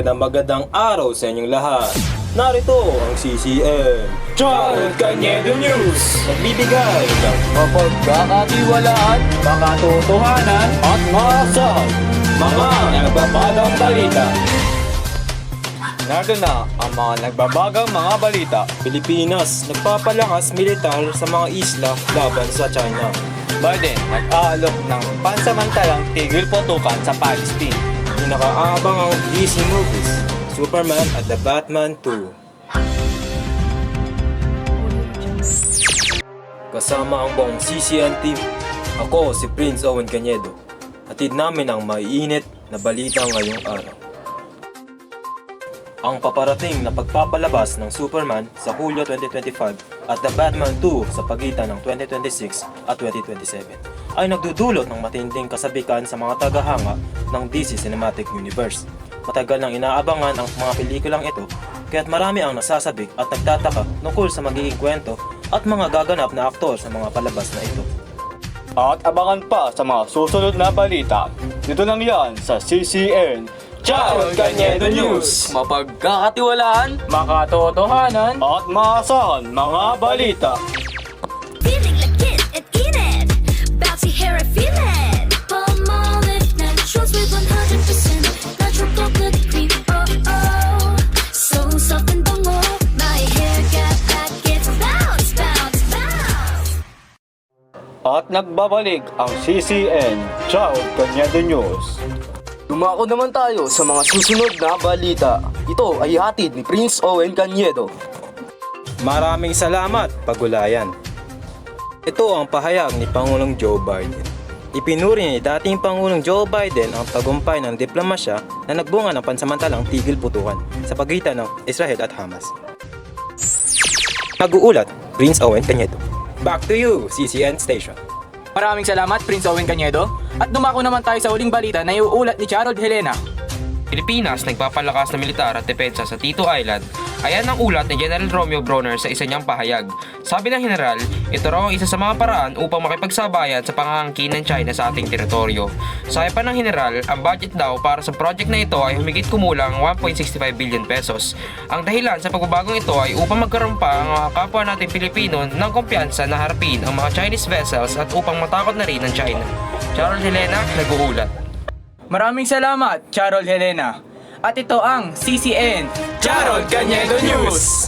magandang araw sa inyong lahat. Narito ang CCN Charot Cañedo News, nagbibigay ng mapagkakatiwalaan, makatotohanan at mga nagbabagang balita. Narito na ang mga nagbabagang mga balita. Pilipinas nagpapalakas militar sa mga isla laban sa China. Biden nag-aalok ng pansamantalang tigil putukan sa Palestine. Pinakaabangang DC movies, Superman at the Batman 2. Kasama ang buong CCN team, ako si Prince Owen Cañedo. Hatid namin ang maiinit na balita ngayong araw. Ang paparating na pagpapalabas ng Superman sa Hulyo 2025 at The Batman 2 sa pagitan ng 2026 at 2027 ay nagdudulot ng matinding kasabikan sa mga tagahanga ng DC Cinematic Universe. Matagal nang inaabangan ang mga pelikulang ito, kaya't marami ang nasasabik at nagtataka tungkol sa magiging kwento at mga gaganap na aktor sa mga palabas na ito. At abangan pa sa mga susunod na balita. Dito lang yan sa CCN Charot Cañedo News, mapagkakatiwalaan, makatotohanan at maasahan mga balita. Feeling like it, eat it. Bouncy hair, I feel it. Palmolive naturals with 100% natural coconut cream. Oh oh, so soft and bongo. My hair got back, it's bounce, bounce, bounce. At nagbabalik ang CCN Charot Cañedo News. Dumako naman tayo sa mga susunod na balita. Ito ay hatid ni Prince Owen Cañedo. Maraming salamat, Pagulayan. Ito ang pahayag ni Pangulong Joe Biden. Ipinuri ni dating Pangulong Joe Biden ang tagumpay ng diplomasya na nagbunga ng pansamantalang tigil putukan sa pagitan ng Israel at Hamas. Mag-uulat, Prince Owen Cañedo. Back to you, CCN Station. Maraming salamat, Prince Owen Cañedo. At dumako naman tayo sa uling balita na iuulat ni Harold Helena. Pilipinas nagpapalakas na militar at depensa sa Tito Island. Ayan ang ulat ni General Romeo Bronner sa isa niyang pahayag. Sabi ng general, ito raw ang isa sa mga paraan upang makipagsabayan sa pangangkin ng China sa ating teritoryo. Sabi pa ng general, ang budget daw para sa project na ito ay humigit kumulang 1.65 billion pesos. Ang dahilan sa pagbabagong ito ay upang magkaroon pa ang mga kapwa nating Pilipino ng kumpiyansa na harapin ang mga Chinese vessels at upang matakot na rin ng China. Charles Helena, nag-uulat. Maraming salamat, Harold Helena. At ito ang CCN Charot Cañedo News!